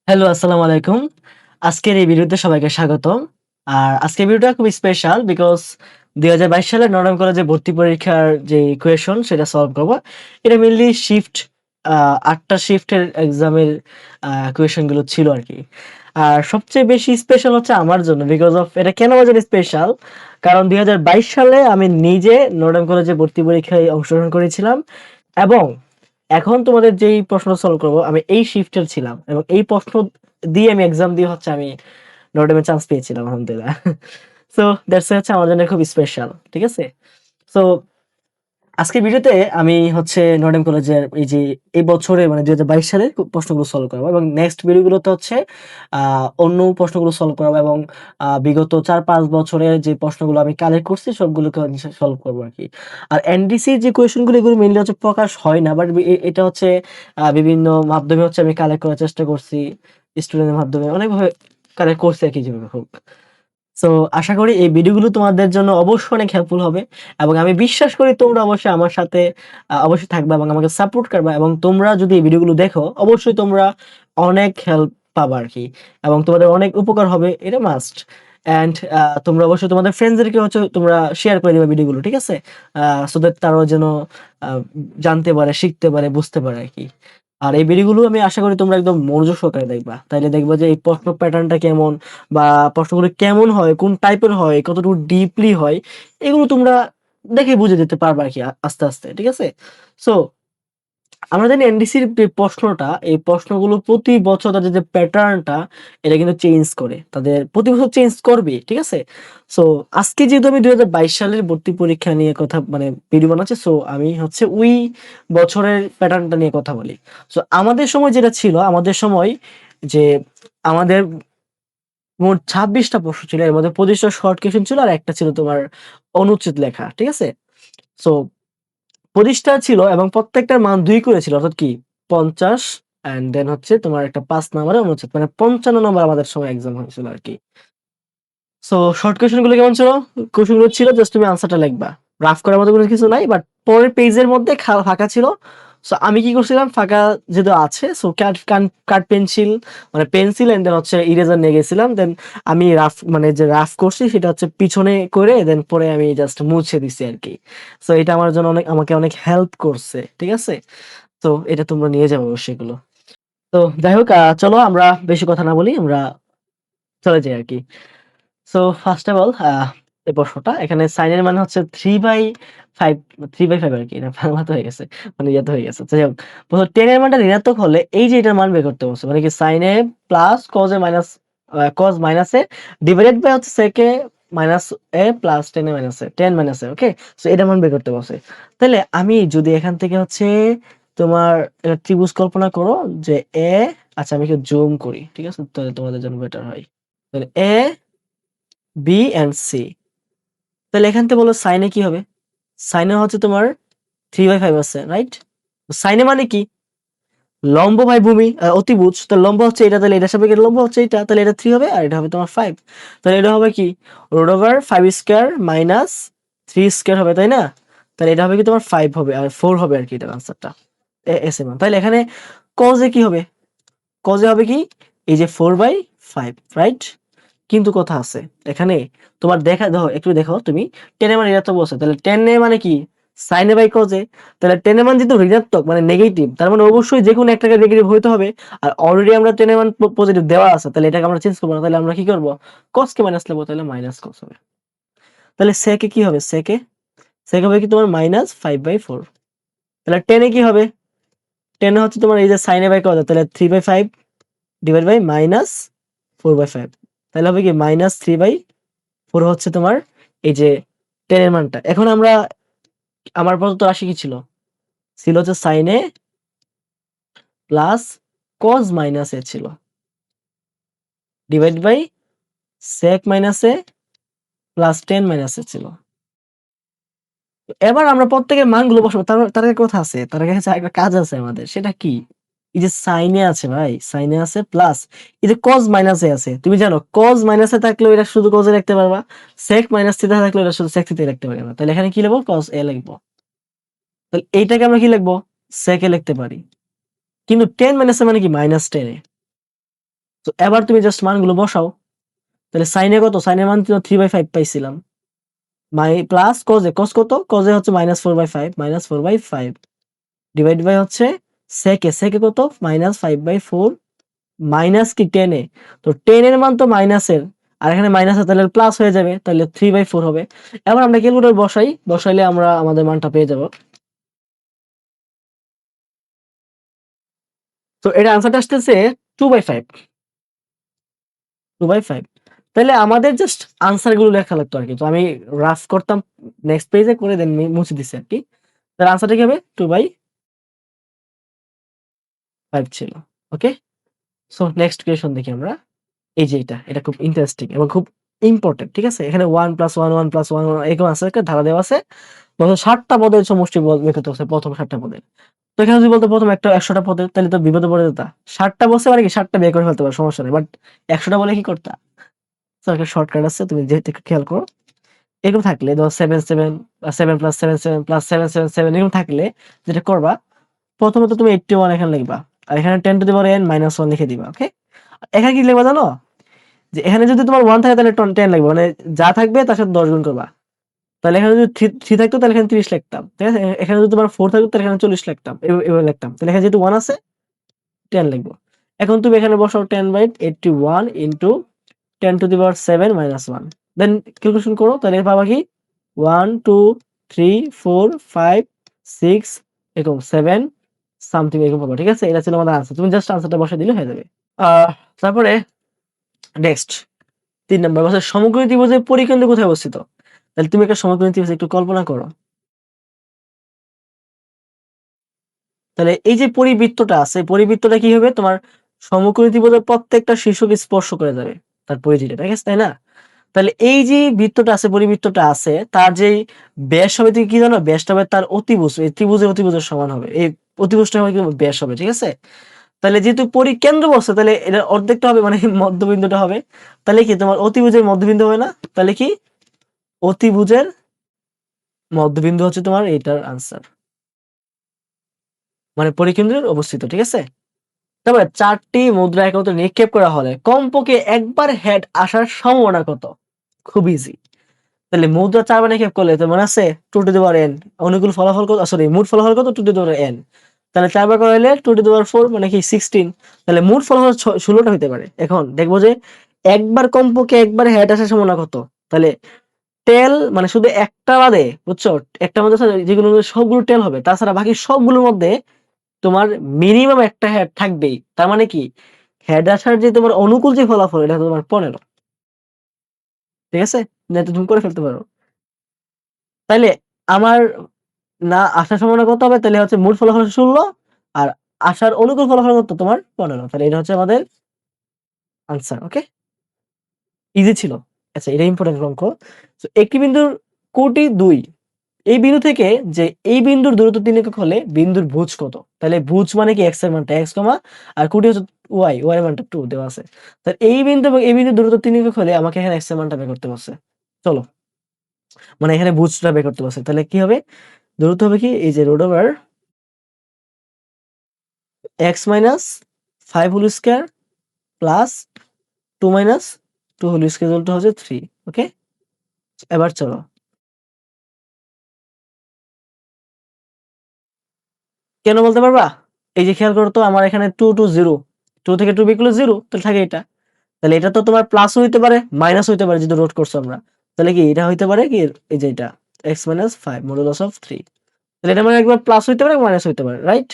Hello, আসসালামু আলাইকুম। আজকের এই ভিডিওতে সবাইকে স্বাগতম। আর আজকের ভিডিওটা খুবই স্পেশাল বিকজ ২০২২ সালে নটরডেম কলেজে ভর্তি পরীক্ষার যে ইকুয়েশন সেটা সলভ করব। এটা মেইনলি শিফট ৮ টা শিফটের এক্সামের ইকুয়েশন গুলো ছিল আরকি। আর সবচেয়ে বেশি স্পেশাল হচ্ছে আমার জন্য বিকজ অফ এটা কেন আমার জন্য স্পেশাল? কারণ ২০২২ সালে আমি নিজে নটরডেম কলেজে ভর্তি পরীক্ষায় অংশগ্রহণ করেছিলাম এবং এখন তোমাদের যেই প্রশ্ন সলভ করব আমি এই শিফটের ছিলাম এবং এই প্রশ্ন দিয়ে আমি এক্সাম দিয়ে হচ্ছে আমি নটরডেমে চান্স পেয়েছিলাম আলহামদুলিল্লাহ। সো দ্যাটস হচ্ছে আমার জন্য খুব স্পেশাল। ঠিক আছে? সো আজকের ভিডিওতে আমি হচ্ছে নটরডেম কলেজের এই যে এই বছরে মানে ২০২২ সালের প্রশ্নগুলো সলভ করাবো এবং নেক্সট ভিডিওগুলোতে হচ্ছে অন্য প্রশ্নগুলো সলভ করাবো এবং বিগত ৪-৫ বছরের যে প্রশ্নগুলো আমি কালেক্ট করছি সবগুলোকে সলভ করবো আরকি। আর এনডিসির যে কোয়েশ্চেন গুলো এগুলো মেইনলি হচ্ছে প্রকাশ হয় না। বাট এটা হচ্ছে বিভিন্ন মাধ্যমে হচ্ছে আমি কালেক্ট করার চেষ্টা করছি। স্টুডেন্টের মাধ্যমে অনেকভাবে কালেক্ট করছি আরকি যেভাবে হোক। সো আশা করি এই ভিডিওগুলো তোমাদের জন্য অবশ্যই অনেক হেল্পফুল হবে এবং আমি বিশ্বাস করি তোমরা অবশ্যই আমার সাথে অবশ্যই থাকবা এবং আমাকে সাপোর্ট করবা এবং তোমরা যদি এই ভিডিওগুলো দেখো অবশ্যই তোমরা অনেক হেল্প পাবা আরকি এবং তোমাদের অনেক উপকার হবে এটা মাস্ট। অ্যান্ড তোমরা অবশ্যই তোমাদের ফ্রেন্ডসদেরকে হচ্ছে তোমরা শেয়ার করে দিবা ভিডিওগুলো, ঠিক আছে? সো দ্যাট তারাও যেন আ জানতে পারে, শিখতে পারে, বুঝতে পারে আরকি। আর এই ভিডিওগুলো আমি আশা করি তোমরা একদম মনোযোগ সহকারে দেখবা। তাইলে দেখবা যে এই প্রশ্ন প্যাটার্নটা কেমন বা প্রশ্নগুলো কেমন হয়, কোন টাইপের হয়, কতটুকু ডিপলি হয়, এগুলো তোমরা দেখে বুঝে যেতে পারবা আরকি আস্তে, আস্তে। ঠিক আছে? সো আমরা জানি এনডিসির যে প্রশ্নটা, এই প্রশ্নগুলো প্রতি বছর তাদের যে প্যাটার্নটা, এটা কিন্তু চেঞ্জ করে। তাদের প্রতি বছর চেঞ্জ করবেই। ঠিক আছে? সো আজকে যেহেতু আমি ২০২২ সালের ভর্তি পরীক্ষা নিয়ে কথা মানে ভিডিও বানাচ্ছি, সো আমি হচ্ছে ওই বছরের প্যাটার্নটা নিয়ে কথা বলি। সো আমাদের সময় যেটা ছিল, আমাদের সময় যে আমাদের মোট ২৬ টা প্রশ্ন ছিল। এর মধ্যে ২৫ টা শর্ট কোয়েশ্চেন ছিল আর একটা ছিল তোমার অনুচ্ছেদ লেখা। ঠিক আছে? সো ২৫ টা ছিল এবং প্রত্যেকটার মান ২ করে ছিল। অর্থাৎ কি ৫০ অ্যান্ড দেন হচ্ছে তোমার একটা ৫ নাম্বারের অনুচ্ছেদ। মানে ৫৫ নাম্বার আমাদের সময় এক্সাম হয়েছিল আরকি। সো শর্ট কোয়েশ্চেন গুলো কেমন ছিল? কোয়েশ্চেন গুলো ছিল জাস্ট তুমি আনসারটা লিখবা। রাফ করার মতো কোনো কিছু নাই। বাট পরের পেজের মধ্যে ফাঁকা ছিল। সো আমি কি করছিলাম ফাঁকা যেহেতু আছে সো কাঠ পেন্সিল মানে পেন্সিল এন্ড দেন হচ্ছে ইরেজার নিয়ে গেছিলাম। দেন আমি রাফ মানে যে রাফ করছি সেটা হচ্ছে পিছনে করে দেন পরে আমি জাস্ট মুছে দিছি আরকি। সো এটা আমার জন্য আমাকে অনেক হেল্প করছে। ঠিক আছে? তো এটা তোমরা নিয়ে যাবে অবশ্যই এগুলো। তো যাই হোক চলো আমরা বেশি কথা না বলি। আমরা চলে যাই আরকি। সো ফার্স্ট অফ অল এই প্রশ্নটা এখানে সাইন এর মানে হচ্ছে 3/5 3/5 আরকি। না বাংলা তো হয়ে গেছে। মানে ইয়া তো হয়ে গেছে। যাই হোক। প্রথম 10 এর মানটা ঋণাত্মক হলে এই যে এটার মান বের করতে বলছে। মানে কি sine A plus cos A minus cos minus A divided by হচ্ছে sec A minus A plus 10 A minus A 10 minus A okay? So এটার মান বের করতে বলছে। তাহলে আমি যদি এখান থেকে হচ্ছে তোমার একটা ত্রিভুজ কল্পনা করো যে এ আচ্ছা আমি একটু জুম করি। ঠিক আছে? তাহলে তোমাদের জন্য বেটার হয়। তাহলে এ বি অ্যান্ড সি। তাহলে এখান থেকে বলো সাইন এ কি হবে? সাইন এ হচ্ছে তোমার 3/5 আছে, রাইট? সাইন এ মানে কি? লম্ব বাই ভূমি অতিভুজ। তো লম্ব হচ্ছে এটা তাহলে এটার সাপেক্ষে লম্ব হচ্ছে এটা। তাহলে এটা 3 হবে আর এটা হবে তোমার 5। তাহলে এটা হবে কি? Root over 5 square minus 3 square হবে, তাই না? তাহলে এটা হবে কি তোমার 5 হবে আর 4 হবে আরকি এটার আনসারটা। এস এর মান। তাহলে এখানে cos এ কি হবে? cos এ হবে কি? এই যে 4/5, রাইট? কিন্তু কথা আছে। এখানে তোমার দেখো একটু দেখো তুমি 10 এর মান ঋণাত্মক বলছে। তাহলে 10 এর মানে কি? sin এ বাই cos এ। তাহলে 10 এর মান যেহেতু ঋণাত্মক মানে নেগেটিভ তার মানে অবশ্যই যেকোনো একটাকে নেগেটিভ হইতে হবে। আর অলরেডি আমরা 10 এর মান পজিটিভ দেওয়া আছে। তাহলে এটাকে আমরা চেঞ্জ করব না। তাহলে আমরা কি করব? cos কে মাইনাস লিখব তাহলে মাইনাস cos হবে। তাহলে sec এ কি হবে? sec হবে কি তোমার -5/4। তাহলে 10 এ কি হবে? 10 এ হচ্ছে তোমার এই যে sin এ বাই cos এ তাহলে 3/5 ডিভাইড বাই -4/5 তাহলে হবে কি -3/4 হচ্ছে তোমার এই যে 10 এর মানটা। এখন আমার প্রদত্ত রাশি কি ছিল? ছিল হচ্ছে sin a plus cos minus a ছিল। Divide by sec minus a plus 10 minus a ছিল। এবার আমরা প্রত্যেকের মানগুলো বসাবো। তার আগে কথা আছে। তার আগে হচ্ছে আরেকটা কাজ আছে আমাদের। সেটা কি? এই যে sin a আছে ভাই, sin a আছে প্লাস এই যে cos মাইনাস a আছে। তুমি জানো cos মাইনাস a থাকলেও এটা শুধু cos এ লিখতে পারবা। sec মাইনাস থিটা থাকলেও এটা শুধু sec থিটা লিখতে পারবা। তাহলে এখানে কি লিখবো? cos a লিখবো। তাহলে এইটাকে আমরা কি লিখবো? sec a লিখতে পারি। কিন্তু 10 মাইনাস a মানে কি? -10 a তো এবার তুমি জাস্ট মানগুলো বসাও। তাহলে সাইনে কত, সাইনের মান 3/5 পাইছিলাম, প্লাস কজে, কজ কত, কজে হচ্ছে -4/5, -4/5 ডিভাইড বাই হচ্ছে সেকে, সেকে কত -5/4 মাইনাস কি 10 এ, তো 10 এর মান তো মাইনাসের, আর এখানে মাইনাস তাহলে প্লাস হয়ে যাবে, তাহলে 3/4 হবে। এবার আমরা ক্যালকুলেটর বসাইলে আমরা আমাদের মানটা পেয়ে যাব। তো এটা আনসারটা আসতেছে 2/5, 2/5। তাহলে আমাদের জাস্ট আনসার গুলো লেখা লাগতো আর কি, তো আমি রাফ করতাম, নেক্সট পেজে করে দেন মুছে দিছি আর কি। তাহলে আনসারটা কি হবে, 2/5 ছিল। ওকে, সো নেক্সট কোয়েশন দেখি আমরা। এই যে এটা খুব ইন্টারেস্টিং এবং খুব ইম্পর্টেন্ট, ঠিক আছে। এখানে 1 + 1 1 + 1 এরকম আছে, একটা ধারা দেওয়া আছে, বলতো 60টা পদের সমষ্টি বের করতে হচ্ছে, প্রথম 60টা পদের। তো এখানে যদি বলতো প্রথম একটা 100টা পদের, তাহলে তো বিপদে পড়ে যেতা। 60টা বলছে মানে কি 60টা বের করে ফেলতে পারো, সমস্যা নেই, বাট 100টা বলে কি করতা। তো একটা শর্টকাট আছে, তুমি যেহেতু একটু খেয়াল করো, এরকম থাকলে ধর 7 7 7 + 7 7 + 7 7 7 এরকম থাকলে যেটা করবা, প্রথমে তো তুমি 81 এখানে লিখবা, আর এখানে 10⁻n - 1 লিখে দিবা। ওকে, এখানে কি লিখবা জানো, যে এখানে যদি তোমার 1 থাকে তাহলে 10 লিখবা, মানে যা থাকবে তার সাথে 10 গুণ করবা। তাহলে এখানে যদি 3 থাকতো তাহলে এখানে 30 লিখতাম, ঠিক আছে। এখানে যদি তোমার 4 থাকতো তাহলে এখানে 40 লিখতাম, এভাবে লিখতাম। তাহলে এখানে যেহেতু 1 আছে 10 লিখবো। এখন তুমি এখানে বসাও 10/81 ইনটু 10⁻7 - 1, দেন ক্যালকুলেশন করো, তাহলে পাবা কি 1 2 3 4 5 6 এরকম 7 সামথিং এরকম পাবা, ঠিক আছে। এটা ছিল আমাদের আনসার, তুমি জাস্ট আনসারটা বসাই দিলে হয়ে যাবে। তারপরে নেক্সট 3 নাম্বার বলছে সমকোণী ত্রিভুজের পরিকেন্দ্র কোথায় অবস্থিত। তাহলে তুমি একটা সমকোণী ত্রিভুজ একটু কল্পনা করো। তাহলে এই যে পরিবৃত্তটা আছে, পরিবৃত্তটা কি হবে, তোমার সমকোণী ত্রিভুজের প্রত্যেকটা শীর্ষকে স্পর্শ করে যাবে তার পরিধিটা, ঠিক আছে, তাই না। তাহলে এই যে বৃত্তটা আছে, পরিবৃত্তটা আছে, তার যেই ব্যাস হবে, তুমি কি জানো, ব্যাসটা হবে তার অতিভুজ, এই ত্রিভুজের অতিভুজের সমান হবে, এই অতিভুজটা হবে কি ব্যাস হবে, ঠিক আছে। তাহলে যেহেতু পরিকেন্দ্র বস্তু, তাহলে এটা অর্ধেকটা হবে, মানে মধ্যবিন্দুটা হবে। তাহলে কি তোমার অতিভুজের মধ্যবিন্দু হবে না, তাহলে কি অতিভুজের মধ্যবিন্দু হচ্ছে তোমার এইটার আনসার, মানে পরিকেন্দ্রের অবস্থিত, ঠিক আছে। তবে 4টি মুদ্রা একত্রে নিক্ষেপ করা হলে কমপক্ষে একবার হেড আসার সম্ভাবনা কত। খুব ইজি। তাহলে মুদ্রা 4বার নিক্ষেপ করলে তো মনে আছে 2^n, অনুকূল ফলাফল কত, সরি মোট ফলাফল কত 2^n, তাহলে 4বার করাইলে 2^4 মানে কি 16, তাহলে মোট ফলাফল 16টা হইতে পারে। এখন দেখবো যে একবার কমপক্ষে একবার হেড আসার সম্ভাবনা কত, তাহলে টেল মানে শুধু একটা বাদে, বুঝছো, একটা মধ্যে যেগুলো সবগুলো টেল হবে, তাছাড়া বাকি সবগুলোর মধ্যে তোমার মিনিমাম একটা হেড থাকবেই। তার মানে কি হেড আসার যে তোমার অনুকূল যে ফলাফল, এটা তোমার 15, ঠিক আছে, না তো তুমি করে ফেলতে পারো। তাইলে আমার না আসার সম্ভাবনা কত হবে, তাহলে হচ্ছে মোট ফলাফল 16, আর আসার অনুকূল ফলাফল কত তোমার 15, তাহলে এটা হচ্ছে আমাদের আনসার। ওকে, ইজি ছিল। আচ্ছা, এটা ইম্পর্টেন্ট অঙ্ক। তো একটি বিন্দুর কোটি 2, এই বিন্দু থেকে যে এই বিন্দুর দূরত্ব 3 একক হলে বিন্দুর ভুজ কত। তাহলে ভুজ মানে কি x এর মানটা x, আর কোটি হচ্ছে y এর মানটা 2 দেওয়া আছে। তাহলে এই বিন্দু এবং এই বিন্দুর দূরত্ব 3 একক হলে আমাকে এখানে x এর মানটা বের করতে বলছে। চলো, মানে এখানে ভুজটা বের করতে বলছে, তাহলে কি হবে, দূরত্ব হবে কি, এই যে root over x - 5 whole square plus 2 - 2 whole square উল্টো হচ্ছে 3। ওকে, এবার চলো, কেন বলতে পারবা। এই যে খেয়াল করো তো, আমার এখানে 2 2 0, 2 থেকে 2 বিয়োগ করলে 0, তাহলে থাকে এটা। তাহলে এটা তো তোমার প্লাস হইতে পারে মাইনাস হইতে পারে, যেহেতু রোড করছো আমরা। তাহলে কি এটা হইতে পারে কি, এই যে এটা x - 5 মডুলাস অফ 3, তাহলে এটা মানে একবার প্লাস হইতে পারে মাইনাস হইতে পারে, রাইট।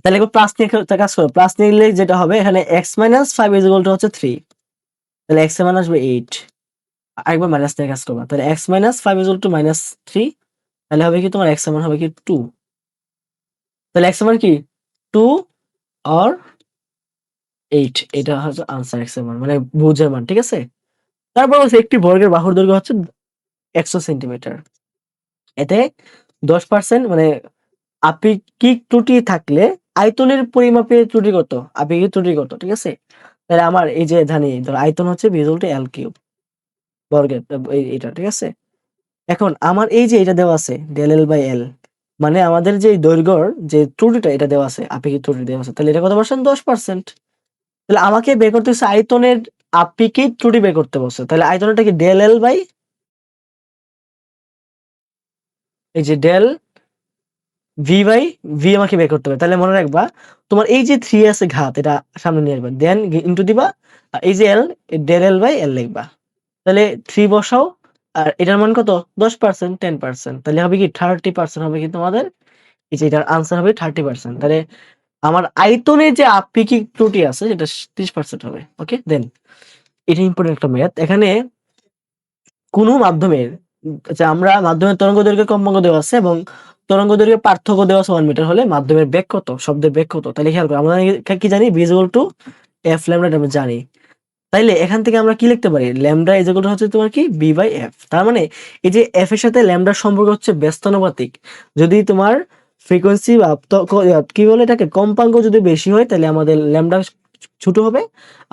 তাহলে একবার প্লাস নিয়ে কাজ করো, প্লাস নিলে যেটা হবে এখানে x - 5 ইজ ইকুয়াল টু হচ্ছে 3, তাহলে x এর মান আসবে 8। আরেকবার মাইনাস নিয়ে কাজ করবা, তাহলে x - 5 ইজ ইকুয়াল টু -3, তাহলে হবে কি তোমার x এর মান হবে কি 2, তাহলে x এর মান কি 2 আর 8, এটা হচ্ছে আনসার, x এর মান মানে ভুজের মান, ঠিক আছে। তারপর হচ্ছে একটি বর্গের বাহুর দৈর্ঘ্য হচ্ছে 100 সেন্টিমিটার, এতে 10% মানে আপেক্ষিক ত্রুটি থাকলে আয়তনের পরিমাপে ত্রুটি কত, আপেক্ষিক ত্রুটি কত, ঠিক আছে। তাহলে আমার এই যে জানি ধর আয়তন হচ্ছে ভি = l কিউব বর্গের, এটা ঠিক আছে। এখন আমার এই যে এটা দেওয়া আছে del l বাই l, মানে আমাদের যে দৈর্ঘ্যর যে ত্রুটিটা এটা দেওয়া আছে, আপেক্ষিক ত্রুটি দেওয়া আছে, তাহলে এটা কত পার্সেন্ট, 10%। তাহলে আমাকে বের করতে হচ্ছে আয়তনের আপেক্ষিক ত্রুটি বের করতে বলছে। তাহলে আয়তনটা কি ডেল এল বাই এই যে ডেল ভি বাই ভি আমাকে বের করতে হবে। তাহলে মনে রাখবা তোমার এই যে 3 আছে ঘাত এটা সামনে নিয়ে আসবা, দেন ইনটু দিবা, আর এই যে এল ডেল এল বাই এল লিখবা। তাহলে 3 বসাও, আর এটার মান কত 10%, 10%, তাহলে হবে কি 30% হবে কি তোমাদের, এই যে এটার আনসার হবে 30%। তাহলে আমার আয়তনের যে আপেক্ষিক ত্রুটি আছে সেটা 30% হবে। ওকে, দেন এটা ইম্পর্টেন্ট একটা ম্যাথ। এখানে কোন মাধ্যমের যে আমরা মাধ্যমের তরঙ্গ দৈর্ঘ্য কম্পাঙ্ক দেওয়া আছে এবং তরঙ্গ দৈর্ঘ্যের পার্থক্য দেওয়া আছে 1 মিটার হলে মাধ্যমের বেগ কত, শব্দের বেগ কত। তাহলে খেয়াল করো, আমরা কি জানি v equal two f lambda, এটা আমরা জানি। তাইলে এখান থেকে আমরা কি লিখতে পারি, ল্যামডা ইজ ইকুয়াল টু হচ্ছে তোমার কি b বাই f। তার মানে এই যে f এর সাথে ল্যামডার সম্পর্ক হচ্ছে ব্যস্তানুপাতিক। যদি তোমার ফ্রিকোয়েন্সি বা কি বলে এটাকে কম্পাঙ্ক যদি বেশি হয় তাহলে আমাদের ল্যামডা ছোট হবে,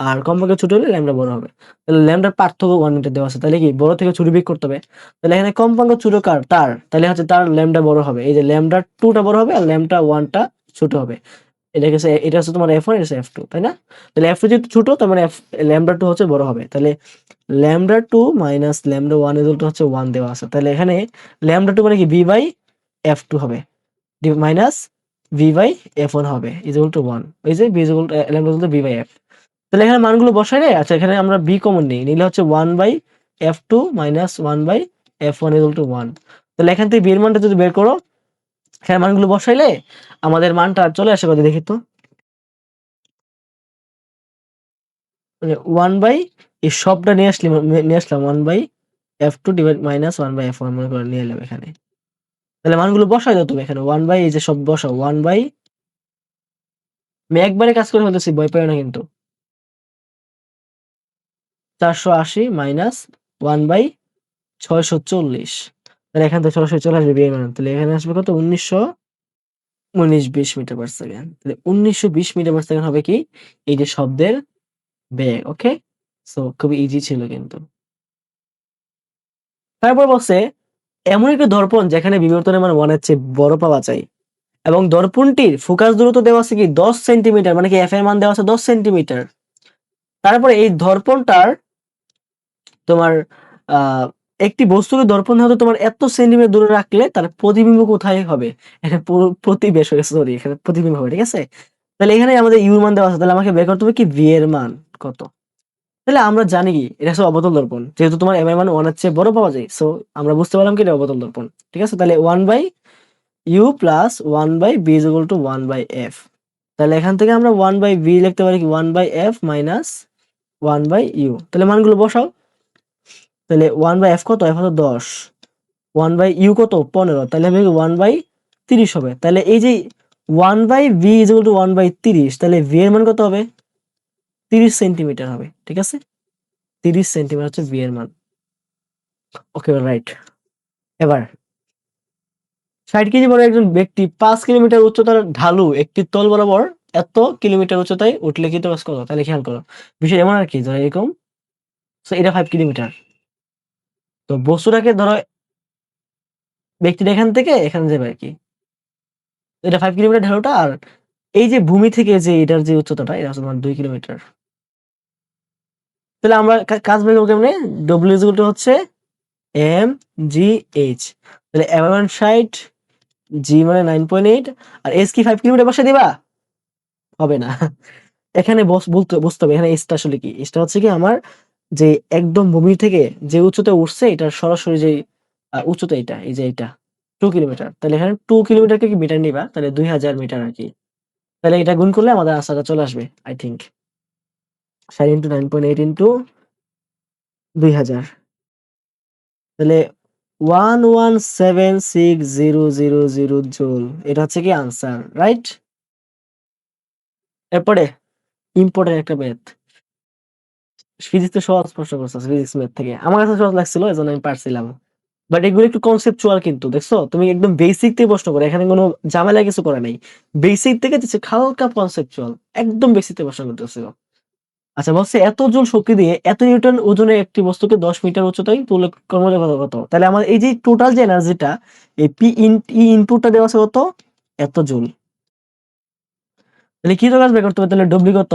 আর কম্পাঙ্ক ছোট হলে ল্যামডা বড় হবে। তাহলে ল্যামডার পার্থক্য 1 মিটার দেওয়া আছে, তাহলে কি বড় থেকে ছোট বিয়োগ করতে হবে। তাহলে এখানে কম্পাঙ্ক ছোট কার, তার, তাহলে হচ্ছে তার ল্যামডা বড় হবে। এই যে ল্যামডা 2টা বড় হবে আর ল্যামডা 1টা ছোট হবে। এটা হচ্ছে তোমার f1, এটা হচ্ছে f2, তাই না? তাহলে f2 যেহেতু ছোট তার মানে ল্যামডা 2 হচ্ছে বড় হবে। তাহলে lambda 2 minus lambda 1 equal to হচ্ছে 1 দেওয়া আছে। তাহলে এখানে ল্যামডা 2 মানে কি v বাই f2 হবে, মাইনাস v বাই f1 হবে ইকুয়াল টু 1। এই যে v equal to lambda equal to v by f। তাহলে এখানে মানগুলো বসাই রে। আচ্ছা, এখানে আমরা b কমন নিই, নিলে হচ্ছে 1 by f2 minus 1 by f1 equal to 1। তাহলে এখান থেকে b এর মানটা যদি বের করো, এখানে মানগুলো বসাইলে আমাদের মানটা চলে আসে কত দেখি তো, মানে 1 বাই এই সবটা নিয়ে আসলাম 1 by f2 divide minus 1 by f1 মনে করে নিয়ে এলাম এখানে। তাহলে মানগুলো বসাই দাও তুমি এখানে, 1 বাই এই যে সব বসাও, 1 বাই, আমি একবারে কাজ করে ফেলতেছি, ভয় পাই না কিন্তু। 480 মাইনাস 1 বাই 640, তাহলে এখান থেকে সরাসরি চলে আসবে বিয়ের মান। তাহলে এখানে আসবে কত 1920 মিটার পার সেকেন্ড। তাহলে 1920 মিটার পার সেকেন্ড হবে কি এই যে শব্দের বেগ। ওকে, সো খুবই ইজি ছিল কিন্তু। তারপর বলছে এমন একটি দর্পণ যেখানে বিবর্তনের মান 1 এর চেয়ে বড় পাওয়া যায় এবং দর্পণটির ফোকাস দূরত্ব দেওয়া আছে কি 10 সেন্টিমিটার, মানে কি f এর মান দেওয়া আছে 10 সেন্টিমিটার। তারপরে এই দর্পণটার তোমার আহ একটি বস্তুকে দর্পণ হতে তোমার এত সেন্টিমিটার দূরে রাখলে তার প্রতিবিম্ব কোথায় হবে, এখানে প্রতিবেশ হয়ে, সরি এখানে প্রতিবিম্ব হবে, ঠিক আছে। তাহলে এখানে আমাদের ইউ মান দেওয়া আছে, তাহলে আমাকে বের করতে হবে কি ভি এর মান কত। তাহলে আমরা জানি কি এটা হচ্ছে অবতল দর্পণ, যেহেতু তোমার এম এর মান 1 এর চেয়ে বড় পাওয়া যায়, সো আমরা বুঝতে পারলাম কি এটা অবতল দর্পণ, ঠিক আছে। তাহলে 1 by U plus 1 by B is equal to 1 by F. তাহলে এখান থেকে আমরা 1 বাই বি লিখতে পারি কি 1 by F minus 1 by U. তাহলে মানগুলো বসাও। তাহলে 1 বাই এফ কত, এফ হলো 10, 1 বাই ইউ কত 15, তাহলে হবে 1 বাই 30 হবে। তাহলে এই যে 1 by V is equal to 1 by 30, তাহলে ভি এর মান কত হবে 30 সেন্টিমিটার হবে, ঠিক আছে। 30 সেন্টিমিটার হচ্ছে ভি এর মান। ওকে, রাইট। এবার 60 কেজি বড় একজন ব্যক্তি 5 কিলোমিটার উচ্চতার ঢালু একটি তল বরাবর এত কিলোমিটার উচ্চতায় উঠলে কি কাজ করো। তাহলে খেয়াল করো, বিষয় এমন আর কি, ধরো এরকম, এটা 5 কিলোমিটার। তো বস্তুটাকে ধরো ব্যক্তিটা এখান থেকে এখানে যাবে আর কি, এটা 5 কিলোমিটার ঢালুটা, আর এই যে ভূমি থেকে যে এটার যে উচ্চতাটা এটা হচ্ছে তোমার 2 কিলোমিটার। তাহলে আমরা কাজ বের করবো কেমনে, ডব্লিউ ইজ ইকুয়াল টু হচ্ছে এম জি এইচ। তাহলে এম মান 60, জি মানে 9.8, আর এস কি 5 কিলোমিটার বসে দিবা, হবে না। এখানে বুঝতে হবে এখানে এসটা আসলে কি। এসটা হচ্ছে কি আমার যে একদম ভূমি থেকে যে উচ্চতা উঠছে এটার সরাসরি যে উচ্চতা, এটা এই যে এটা 2 কিলোমিটার। তাহলে এখানে 2 কিলোমিটারকে কি মিটার নিবা, তাহলে 2000 মিটার আর কি। তাহলে এটা গুণ করলে আমাদের আনসারটা চলে আসবে আই থিংক 60 ইন্টু 9.8 ইন্টু 2000। তাহলে 1176,000 জুল, এটা হচ্ছে কি আনসার, রাইট। এরপরে ইম্পর্টেন্ট একটা ম্যাথ, ফিজিক্স তো সহজ প্রশ্ন করছে, ফিজিক্স ম্যাথ থেকে আমার কাছে সহজ লাগছিল এজন্য আমি পারছিলাম। বাট এগুলো একটু কনসেপচুয়াল কিন্তু, দেখছো তুমি একদম বেসিক থেকে প্রশ্ন করে, এখানে কোনো ঝামেলা কিছু করে নাই, বেসিক থেকে দিচ্ছে হালকা কনসেপচুয়াল, একদম বেসিক থেকে প্রশ্ন করতেছিল। আচ্ছা, বলছে এত জুল শক্তি দিয়ে এত নিউটন ওজনের একটি বস্তুকে 10 মিটার উচ্চতায় তুলে কর্মজগত কত। তাহলে আমাদের এই যে টোটাল যে এনার্জিটা, এই পি ইনপুটটা দেওয়া আছে কত, এত জুল। তাহলে কি কাজ বের করতে হবে, তাহলে ডব্লিউ কত,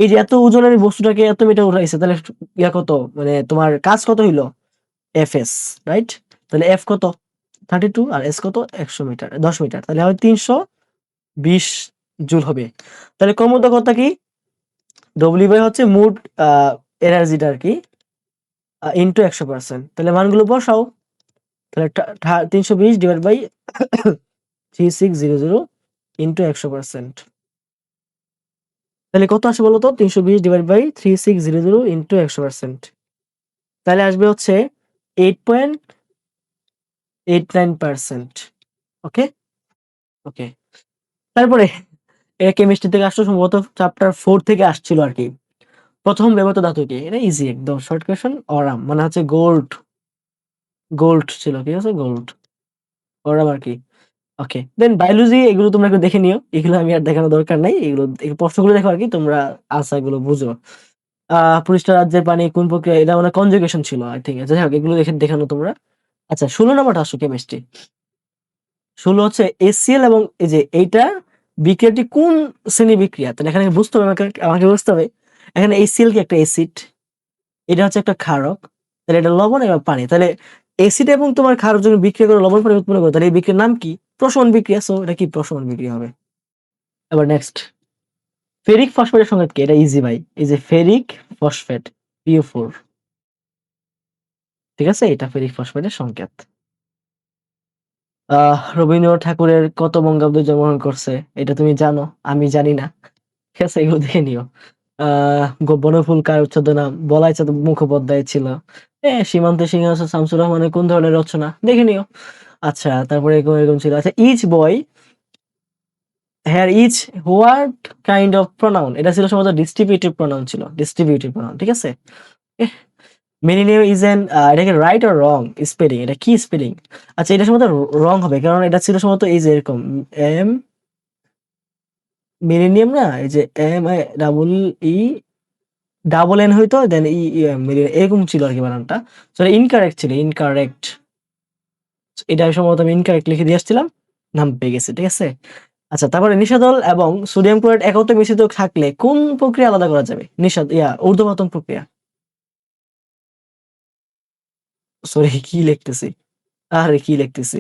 এই যে এত ওজনের বস্তুটাকে এত মিটার উঠাইছে, তাহলে ইয়া কত, মানে তোমার কাজ কত হইলো? FS, right? তাহলে এফ কত? 32 আর এস কত? 100 মিটার, 10 মিটার, তাহলে হয় 320 জুল হবে। তাহলে কর্মদক্ষতা কি? ডব্লিউ বাই হচ্ছে মোট এনার্জিটা আর কি ইনটু 100%। তাহলে মানগুলো বসাও। তাহলে 320 ডিভাইড বাই 3600 ইনটু 100%। তাহলে কত আসে বলো তো? 320 ডিভাইড বাই 3600 ইনটু 100%। তাহলে আসবে হচ্ছে 8.89%। ওকে, ওকে। তারপরে কেমিস্ট্রি থেকে আসলো, সম্ভবত চ্যাপ্টার 4 থেকে আসছিল আর কি। প্রথম ব্যবহৃত ধাতু কি? এটা ইজি একদম, শর্ট কোয়েশ্চেন। অরাম মানে হচ্ছে গোল্ড, গোল্ড ছিল, ঠিক আছে, গোল্ড, অরাম আর কি। ওকে, দেন বায়োলজি, এগুলো তোমরা একটু দেখে নিও, এগুলো আমি আর দেখানোর দরকার নাই, এগুলো এই প্রশ্নগুলো দেখো আর কি, তোমরা আনসার গুলো বুঝো। পৃষ্ঠ রাজ্যের পানি কোন প্রক্রিয়া, এটা মানে কনজুগেশন ছিল আই থিঙ্ক। যাই হোক, এগুলো দেখে দেখানো তোমরা। আচ্ছা, 16 নাম্বারটা আসো, কেমিস্ট্রি। 16 হচ্ছে এসিএল এবং এই যে এইটা বিক্রিয়াটি কোন শ্রেণী বিক্রিয়া? তাহলে এখানে বুঝতে হবে, আমাকে বুঝতে হবে এখানে এসিএল কি একটা অ্যাসিড, এটা হচ্ছে একটা ক্ষারক, তাহলে এটা লবণ এবং পানি। তাহলে অ্যাসিড এবং তোমার ক্ষারক যখন বিক্রিয়া করে লবণ পানি উৎপন্ন করে, তাহলে এই বিক্রিয়ার নাম কি? প্রশমন বিক্রিয়া। সো এটা কি? প্রশমন বিক্রিয়া হবে। এবার নেক্সট, ফেরিক ফসফেটের সংকেত কি? এটা ইজি ভাই, এই যে ফেরিক ফসফেট, PO4, ঠিক আছে, এটা ফেরিক ফসফেটের সংকেত। রবীন্দ্রনাথ ঠাকুরের কত বঙ্গাব্দে জন্মগ্রহণ করছে? এটা তুমি জানো, আমি জানি না, ঠিক আছে, এগুলো দেখে নিও। বনফুল কার ছদ্মনাম? বলাই চাঁদ মুখোপাধ্যায় ছিল। সীমান্তে সিংহাসন শামসুর রহমানের কোন ধরনের রচনা? দেখে নিও। আচ্ছা, তারপরে এরকম এরকম ছিল। আচ্ছা, each boy her each what kind of pronoun? এটা ছিল সম্ভবত ডিস্ট্রিবিউটিভ প্রনাউন ছিল, ডিস্ট্রিবিউটিভ প্রনাউন, ঠিক আছে। মিলেনিয়াম ইজ এন, এটা কি রাইট অর রং স্পেলিং? এটা কি স্পেলিং? আচ্ছা, এটা সম্ভবত রং হবে, কারণ এটা ছিল সম্ভবত এই যে এরকম এম, মিলেনিয়াম না, এই যে M I double E double N হইতো, দেন ই এরকম ছিল আর কি বানানটা। সো ইনকারেক্ট ছিল, ইনকারেক্ট। এটা সম্ভবত আমি ইনকারেক্ট লিখে দিয়ে আসছিলাম, নাম পেয়ে গেছে, ঠিক আছে। আচ্ছা, তারপরে নিষাদল এবং সোডিয়াম ক্লোরাইড একত্রে মিশ্রিত থাকলে কোন প্রক্রিয়া আলাদা করা যাবে? ঊর্ধ্বপাতন প্রক্রিয়া। সরি, কি লিখতেছি, আরে কি লিখতেছি,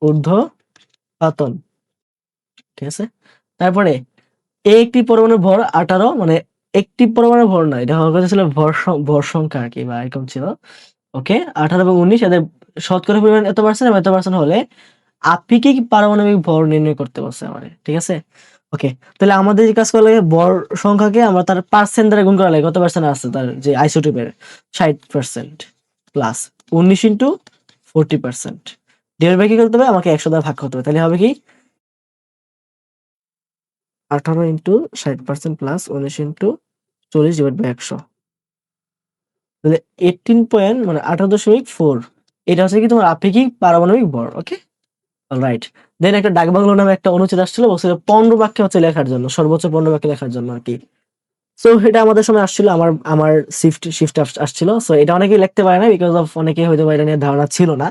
ঊর্ধ্বপাতন, ঠিক আছে। তারপরে একটি পরমাণুর ভর 18, মানে একটি পরমাণুর ভর না, এটা হওয়ার কথা ছিল ভর সংখ্যা আর কি, বা এরকম ছিল। ওকে, 18 এবং 19 এদের শতকরা পরিমাণ এত পার্সেন্ট এবং এত পার্সেন্ট হলে আপেক্ষিক পারমাণবিক ভর নির্ণয় করতে বলছে আমাদের, ঠিক আছে। ওকে, তাহলে আমাদের যে কাজ করা লাগে, ভর সংখ্যাকে আমরা তার পার্সেন্ট দ্বারা গুণ করা লাগে, কত পার্সেন্ট আছে তার যে আইসোটোপের? 60% প্লাস 19 ইন্টু 40%, ডিভাইড বাই কি করতে হবে? আমাকে 100 দ্বারা ভাগ করতে হবে। তাহলে হবে কি? 18 into 60% plus 19 into 40 divide by 100, তাহলে 18 পয়েন্ট মানে 18.4, এটা হচ্ছে কি তোমার আপেক্ষিক পারমাণবিক ভর। ওকে, অলরাইট। দেন একটা ডাকবাংলো নামে একটা অনুচ্ছেদ আসছিল, বলছিল 15 বাক্যে হচ্ছে লেখার জন্য, সর্বোচ্চ 15 বাক্যে লেখার জন্য আর কি। সো এটা আমাদের সময় আসছিল, আমার আমার শিফট আসছিল। সো এটা অনেকেই লিখতে পারে না, বিকজ অফ অনেকে হয়তো এটা নিয়ে ধারণা ছিল না,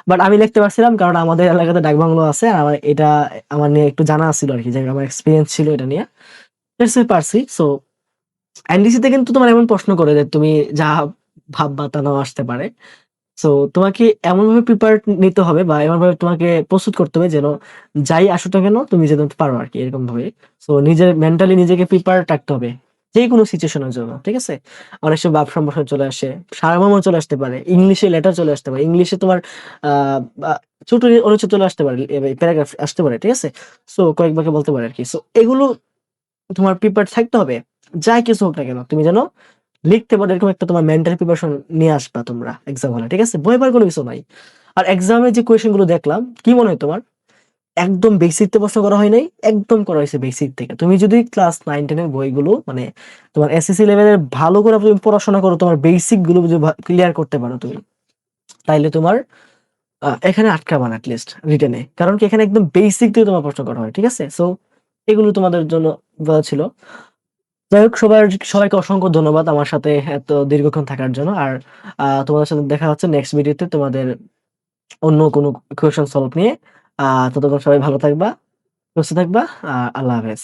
বাট আমি লিখতে পারছিলাম, কারণ আমাদের এলাকাতে ডাকবাংলো আছে, আর আমার এটা আমার নিয়ে একটু জানা ছিল আর কি, যে আমার এক্সপিরিয়েন্স ছিল এটা নিয়ে, পারছি। সো এনডিসিতে কিন্তু তোমার এমন প্রশ্ন করে যে তুমি যা ভাববা তা নাও আসতে পারে। সো তোমাকে এমনভাবে প্রিপেয়ার নিতে হবে, বা এমনভাবে তোমাকে প্রস্তুত করতে হবে যেন যাই আসুক না কেন তুমি যেন পারো আর কি, এরকম ভাবে। সো নিজের মেন্টালি নিজেকে প্রিপেয়ার রাখতে হবে যে কোনো সিচুয়েশনের জন্য, ঠিক আছে। অনেক সময় ভাব সম্ভাষণ চলে আসে, সারমর্ম চলে আসতে পারে, ইংলিশে লেটার চলে আসতে পারে, ইংলিশে তোমার ছোট অনুচ্ছেদ চলে আসতে পারে, প্যারাগ্রাফ আসতে পারে, ঠিক আছে। সো কয়েক বাক্যে বলতে পারে আর কি। সো এগুলো তোমার প্রিপেয়ার থাকতে হবে, যাই কিছু হোক না কেন তুমি যেন লিখতে পারো, এরকম একটা তোমার মেন্টাল প্রিপারেশন নিয়ে আসবা তোমরা এক্সাম হলে, ঠিক আছে। ভয় পাওয়ার কোনো কিছু নাই। আর এক্সামে যে কোয়েশ্চেন গুলো দেখলাম, কি মনে হয় তোমার? একদম বেসিক থেকে প্রশ্ন করা হয় নাই, একদম করা হয়েছে বেসিক থেকে। তুমি যদি ক্লাস 9-10 এর বইগুলো, মানে তোমার এসএসসি লেভেলের ভালো করে তুমি পড়াশোনা করো, তোমার বেসিক গুলো যদি ক্লিয়ার করতে পারো তুমি, তাইলে তোমার এখানে আটকাবা না লিস্ট রিটেনে, কারণ কি এখানে একদম বেসিক থেকে তোমার প্রশ্ন করা হয়, ঠিক আছে। সো এগুলো তোমাদের জন্য বলা ছিল। যাই হোক, সবাইকে অসংখ্য ধন্যবাদ আমার সাথে এত দীর্ঘক্ষণ থাকার জন্য। আর তোমাদের সাথে দেখা হচ্ছে নেক্সট ভিডিওতে তোমাদের অন্য কোনো কোয়েশ্চেন সলভ নিয়ে। ততক্ষণ সবাই ভালো থাকবা, সুস্থ থাকবা। আল্লাহ হাফেজ।